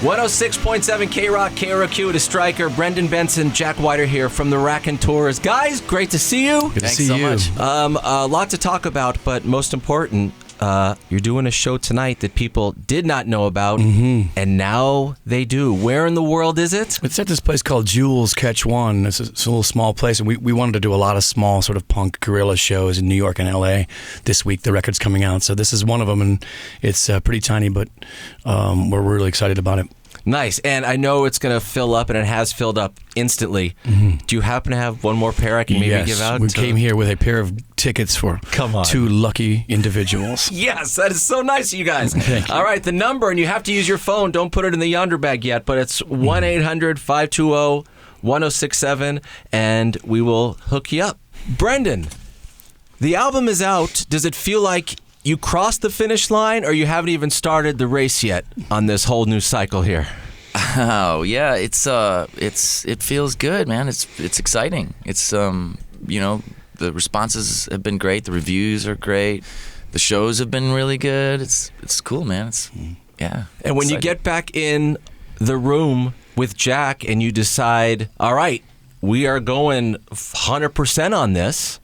106.7 KROQ, KROQ to Stryker. Brendan Benson, Jack Whiter here from the Raconteurs. Guys, great to see you. Good to see you. Thanks so much. A lot to talk about, but most important, you're doing a show tonight that people did not know about, and now they do. Where in the world is it? It's at this place called Jules Catch One. It's a little small place, and we wanted to do a lot of small sort of punk guerrilla shows in New York and L.A. this week. The record's coming out, so this is one of them, and it's pretty tiny, but we're really excited about it. Nice. And I know it's going to fill up, and it has filled up instantly. Do you happen to have one more pair I can maybe give out? We came here with a pair of tickets for two lucky individuals. Yes, that is so nice of you guys. Thank you. All right, the number, and you have to use your phone. Don't put it in the yonder bag yet, but it's 1-800-520-1067, and we will hook you up. Brendan, the album is out. Does it feel like you crossed the finish line, or you haven't even started the race yet on this whole new cycle here? Oh yeah, it feels good, man. It's exciting. It's the responses have been great. The reviews are great. The shows have been really good. It's cool, man. Yeah. And when exciting. you get back in the room with Jack and you decide, all right, we are going 100% on this,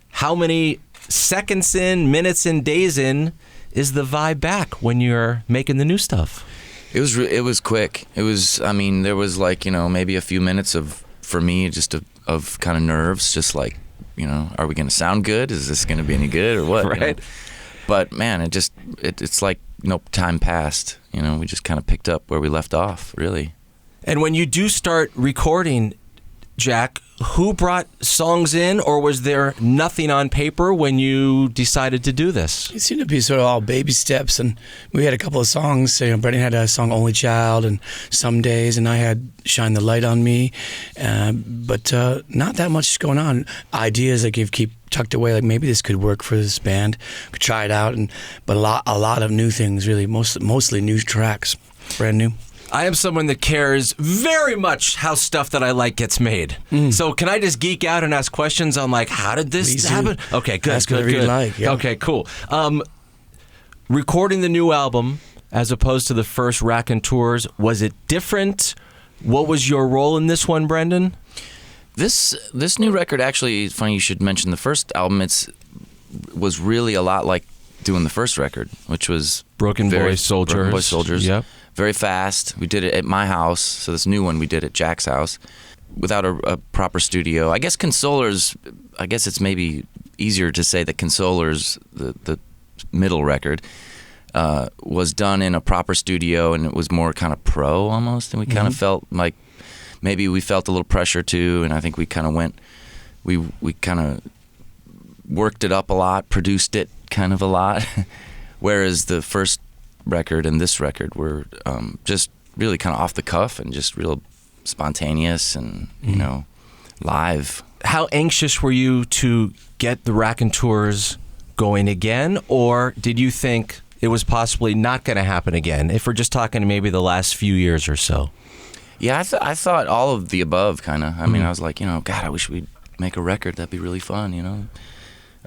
how many seconds in, minutes in, days in is the vibe back when you're making the new stuff? It was quick. There was maybe a few minutes for me of kind of nerves, just like, are we going to sound good? Is this going to be any good or what? Right. But man, it's like no time passed. We just kind of picked up where we left off, really. And when you do start recording, Jack, who brought songs in, or was there nothing on paper when you decided to do this? It seemed to be sort of all baby steps, and we had a couple of songs. Brendan had a song "Only Child" and "Some Days," and I had "Shine the Light on Me," but not that much going on. Ideas that keep tucked away, like maybe this could work for this band. Could try it out, but a lot of new things, really, mostly new tracks, brand new. I am someone that cares very much how stuff that I like gets made. So can I just geek out and ask questions on, like, how did this happen? Okay, good. Ask whatever you like. Yeah. Okay, cool. Recording the new album as opposed to the first Raconteurs, was it different? What was your role in this one, Brendan? This new record, actually, it's funny you should mention the first album. Was really a lot like doing the first record, which was Broken Boy Soldiers. Yep. Very fast. We did it at my house, so this new one we did at Jack's house without a proper studio. I guess Consolers, it's maybe easier to say that Consolers, the middle record, was done in a proper studio, and it was more kind of pro almost, and we kind of felt like maybe we felt a little pressure too, and I think we kind of we kind of worked it up a lot, produced it kind of a lot, whereas the first record and this record were just really kind of off the cuff and just real spontaneous and live. How anxious were you to get the Raconteurs going again, or did you think it was possibly not going to happen again, if we're just talking maybe the last few years or so? Yeah, I thought all of the above, kind of. I mean, I was like, God, I wish we'd make a record. That'd be really fun,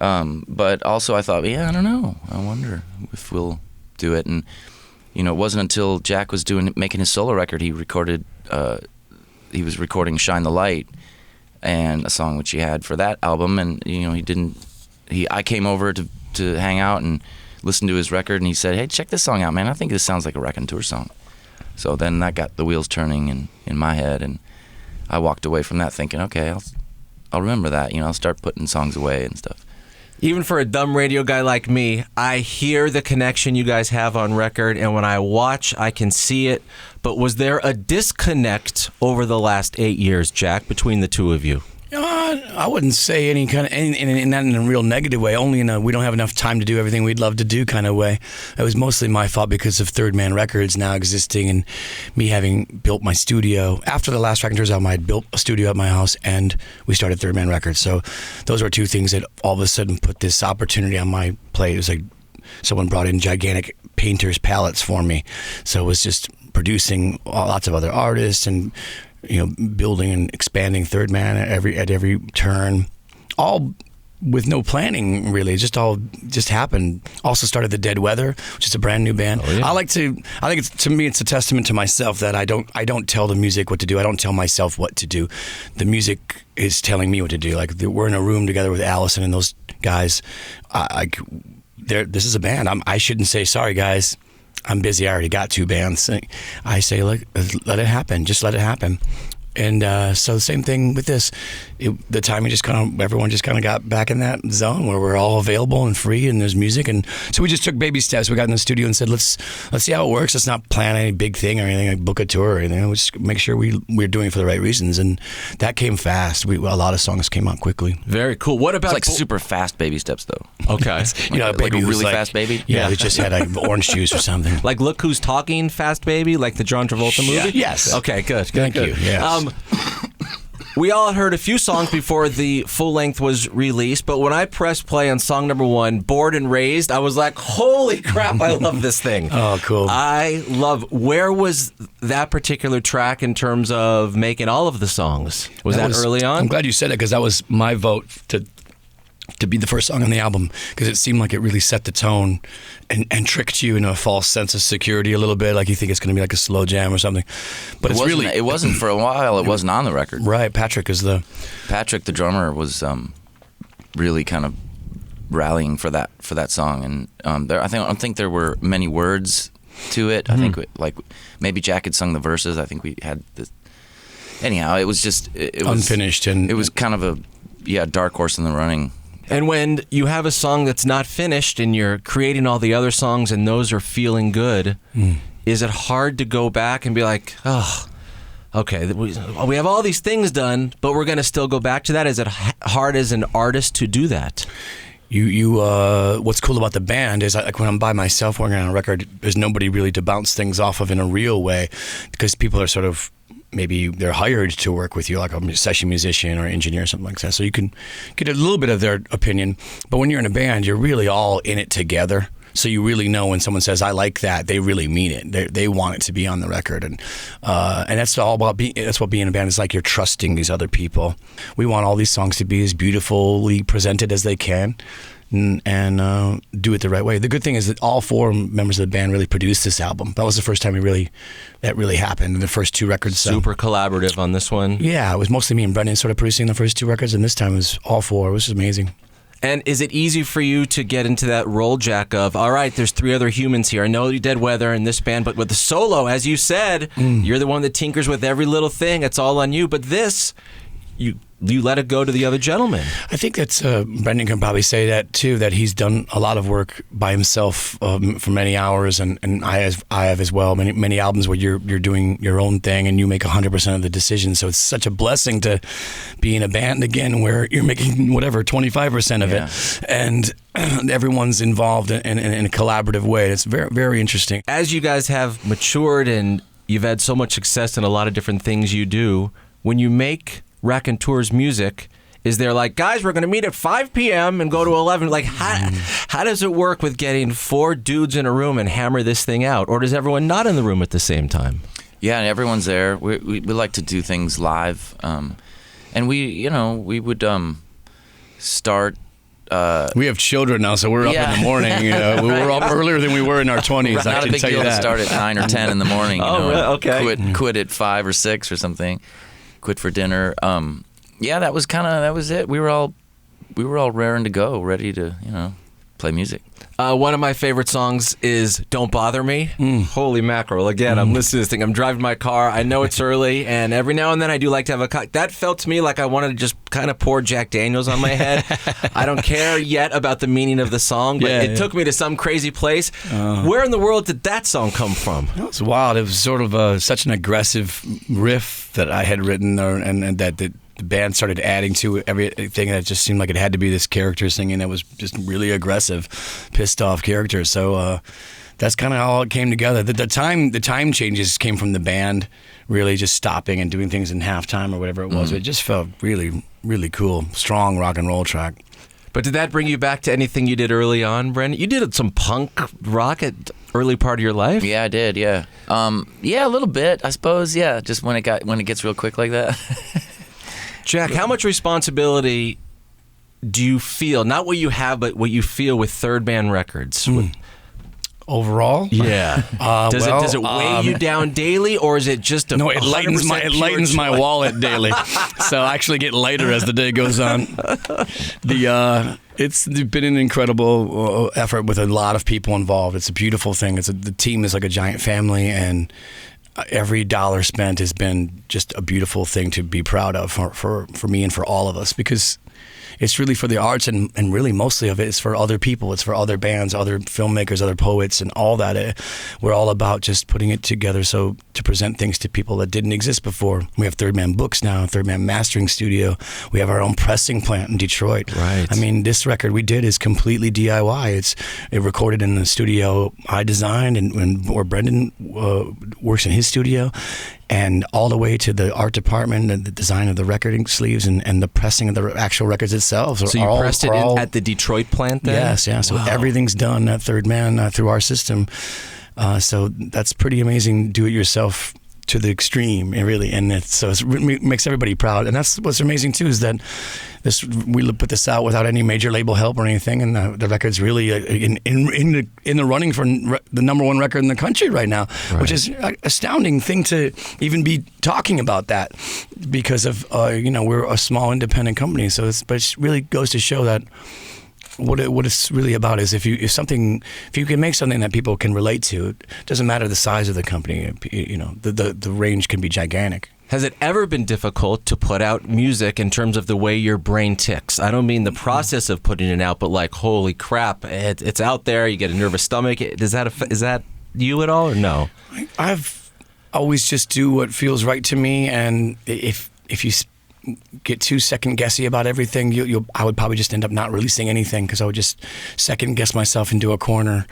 But also I thought, I don't know. I wonder if we'll do it. And it wasn't until Jack was making his solo record, he was recording "Shine the Light," and a song which he had for that album, and I came over to hang out and listen to his record, and he said, "Hey, check this song out, man. I think this sounds like a Raconteur song." So then that got the wheels turning in my head, and I walked away from that thinking, okay, I'll remember that, I'll start putting songs away and stuff. Even for a dumb radio guy like me, I hear the connection you guys have on record, and when I watch, I can see it. But was there a disconnect over the last 8 years, Jack, between the two of you? I wouldn't say any kind of, not in a real negative way, only in a we don't have enough time to do everything we'd love to do kind of way. It was mostly my fault because of Third Man Records now existing and me having built my studio. After the last Raconteurs album, I had built a studio at my house and we started Third Man Records. So those were two things that all of a sudden put this opportunity on my plate. It was like someone brought in gigantic painters palettes for me. So it was just producing lots of other artists and building and expanding Third Man at every turn, all with no planning, really. It just happened. Also started the Dead Weather, which is a brand new band. Oh, yeah. I think to me it's a testament to myself that I don't tell the music what to do. I don't tell myself what to do. The music is telling me what to do. Like, we're in a room together with Allison and those guys. This is a band. I shouldn't say, sorry guys, I'm busy. I already got 2 bands. I say, let it happen. Just let it happen. And so the same thing with this. The timing everyone just kind of got back in that zone where we're all available and free and there's music. And so we just took baby steps. We got in the studio and said, let's see how it works. Let's not plan any big thing or anything, like book a tour or anything. Let's just make sure we're doing it for the right reasons. And that came fast. A lot of songs came out quickly. Very cool. What about It's like super fast baby steps, though. Okay. A Like baby a who's really fast baby? Yeah, they just had orange juice or something. Like Look Who's Talking, Fast Baby, like the John Travolta movie? Yes. Okay, good. Thank you. Yes. We all heard a few songs before the full length was released, but when I pressed play on song number 1, Bored and Raised, I was like, holy crap, I love this thing. Oh, cool. Where was that particular track in terms of making all of the songs? Was that early on? I'm glad you said it, because that was my vote to be the first song on the album, because it seemed like it really set the tone and tricked you into a false sense of security a little bit, like you think it's going to be like a slow jam or something. But It wasn't for a while. It wasn't on the record. Right. Patrick, the drummer, was really kind of rallying for that song, and I don't think there were many words to it. I think maybe Jack had sung the verses. I think we had this. Anyhow, it was just it was unfinished, and it was kind of a dark horse in the running. And when you have a song that's not finished and you're creating all the other songs and those are feeling good, is it hard to go back and be like, oh, okay, we have all these things done, but we're going to still go back to that? Is it hard as an artist to do that? What's cool about the band is, like, when I'm by myself working on a record, there's nobody really to bounce things off of in a real way, because people are sort of, maybe they're hired to work with you, like a session musician or engineer or something like that. So you can get a little bit of their opinion. But when you're in a band, you're really all in it together. So you really know when someone says, I like that, they really mean it. They want it to be on the record. And that's all about that's what being in a band is like. You're trusting these other people. We want all these songs to be as beautifully presented as they can. And do it the right way. The good thing is that all 4 members of the band really produced this album. That was the first time that really happened in the first 2 records. Super collaborative on this one. Yeah, it was mostly me and Brendan sort of producing the first 2 records, and this time it was all 4, which is amazing. And is it easy for you to get into that role, Jack, of, all right, there's 3 other humans here. I know you Dead Weather in this band, but with the solo, as you said, you're the one that tinkers with every little thing. It's all on you. But this, you let it go to the other gentleman. I think that's Brendan can probably say that too, that he's done a lot of work by himself for many hours, and I have as well. Many albums where you're doing your own thing and you make 100% of the decisions. So it's such a blessing to be in a band again where you're making 25% of it, and everyone's involved in a collaborative way. It's very, very interesting. As you guys have matured and you've had so much success in a lot of different things you do, when you make Raconteurs music, is there like, guys, we're going to meet at 5 p.m. and go to 11? Like, how does it work with getting 4 dudes in a room and hammer this thing out? Or does everyone not in the room at the same time? Yeah, and everyone's there. We like to do things live. And we would start... we have children now, so we're up in the morning. We're up earlier than we were in our 20s. Not a big deal to start at 9 or 10 in the morning. Really? Okay. Quit at 5 or 6 or something. Quit for dinner. That was it. We were all raring to go, ready to play music. One of my favorite songs is "Don't Bother Me." Holy mackerel! Again, I'm listening to this thing. I'm driving my car. I know it's early, and every now and then I do like to have that felt to me like I wanted to just kind of pour Jack Daniels on my head. I don't care yet about the meaning of the song, but it took me to some crazy place. Where in the world did that song come from? It was wild. It was sort of such an aggressive riff that I had written, and that the band started adding to everything, that just seemed like it had to be this character singing that was just really aggressive, pissed off character. So that's kind of how it came together. The time changes came from the band really just stopping and doing things in halftime or whatever it was. It just felt really, really cool, strong rock and roll track. But did that bring you back to anything you did early on, Brendan? You did some punk rock at early part of your life? Yeah, I did. Yeah, a little bit, I suppose. Yeah, just when it gets real quick like that. Jack, how much responsibility do you feel, not what you have, but what you feel with Third Man Records? Overall, yeah. Does it weigh you down daily, or is it just a no? It lightens my wallet daily, so I actually get lighter as the day goes on. It's been an incredible effort with a lot of people involved. It's a beautiful thing. The team is like a giant family, and every dollar spent has been just a beautiful thing to be proud of for me and for all of us, because it's really for the arts, and really mostly of it is for other people. It's for other bands, other filmmakers, other poets, and all that. We're all about just putting it together so to present things to people that didn't exist before. We have Third Man Books now, Third Man Mastering Studio. We have our own pressing plant in Detroit. Right. I mean, this record we did is completely DIY. It recorded in the studio I designed, where Brendan works in his studio. And all the way to the art department and the design of the recording sleeves and the pressing of the actual records itself. So you pressed it at the Detroit plant then? Yes, yeah. So everything's done at Third Man through our system. So that's pretty amazing, do-it-yourself to the extreme, really. And it makes everybody proud. And that's what's amazing, too, is that we put this out without any major label help or anything, and the record's really in the running for the number one record in the country right now, which is an astounding thing to even be talking about that, because of we're a small independent company. So but it really goes to show that what it's really about is if you can make something that people can relate to, it doesn't matter the size of the company. The range can be gigantic. Has it ever been difficult to put out music in terms of the way your brain ticks? I don't mean the process of putting it out, but like, holy crap, it's out there. You get a nervous stomach. Is that you at all, or no? I've always just do what feels right to me, and if you get too second guessy about everything, I would probably just end up not releasing anything, because I would just second guess myself into a corner.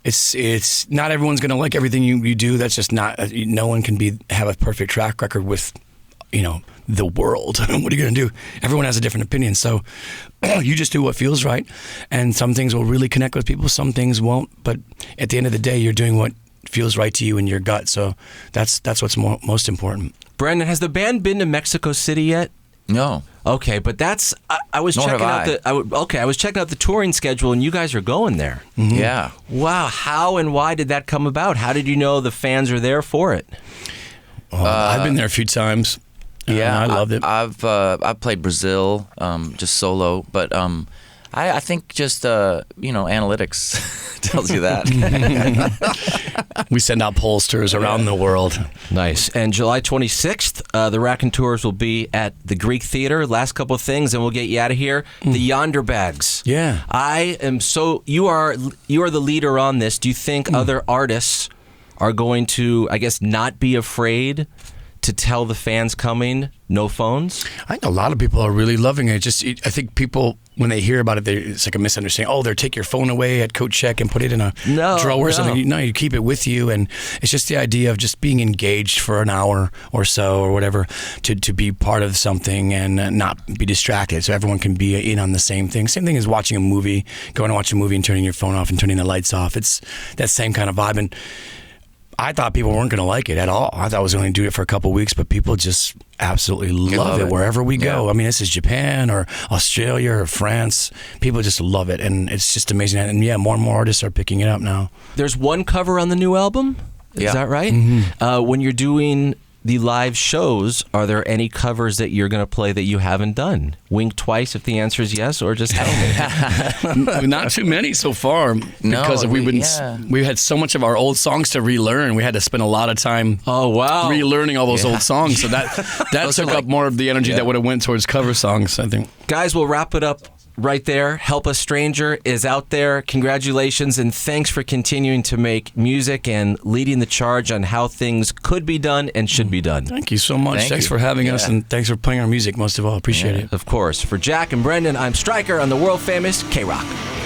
It's not everyone's going to like everything you do. That's just not. No one can have a perfect track record with, the world. What are you going to do? Everyone has a different opinion. So you just do what feels right, and some things will really connect with people. Some things won't. But at the end of the day, you're doing what feels right to you in your gut. So that's what's most important. Brendan, has the band been to Mexico City yet? No. Okay, but I was checking out I was checking out the touring schedule, and you guys are going there. Mm-hmm. Yeah. Wow. How and why did that come about? How did you know the fans are there for it? I've been there a few times. Yeah, I loved it. I've played Brazil, just solo, but I think just analytics tells you that. We send out pollsters around the world. Nice. And July 26th, the Raconteurs will be at the Greek Theater. Last couple of things, and we'll get you out of here. The Yonder Bags. Yeah. You are the leader on this. Do you think other artists are going to, I guess, not be afraid to tell the fans coming, no phones? I think a lot of people are really loving it. I think people, when they hear about it, it's like a misunderstanding. Oh, they'll take your phone away at coat check and put it in a drawer or something. No, you keep it with you. And it's just the idea of just being engaged for an hour or so or whatever to be part of something and not be distracted. So everyone can be in on the same thing. Same thing as watching a movie, going to watch a movie and turning your phone off and turning the lights off. It's that same kind of vibe. And I thought people weren't going to like it at all. I thought I was going to do it for a couple of weeks, but people just absolutely love it wherever we go. Yeah. I mean, this is Japan or Australia or France. People just love it, and it's just amazing. And yeah, more and more artists are picking it up now. There's one cover on the new album? Is that right? Mm-hmm. When you're doing the live shows, are there any covers that you're going to play that you haven't done? Wink twice if the answer is yes, or just tell me. Not too many so far, because we had so much of our old songs to relearn. We had to spend a lot of time relearning all those old songs. So that took up more of the energy that would have went towards cover songs, I think. Guys, we'll wrap it up right there. Help a Stranger is out there. Congratulations, and thanks for continuing to make music and leading the charge on how things could be done and should be done. Thank you so much. Thanks for having us, and thanks for playing our music, most of all. Appreciate it. Of course. For Jack and Brendan, I'm Stryker on the world-famous KROQ.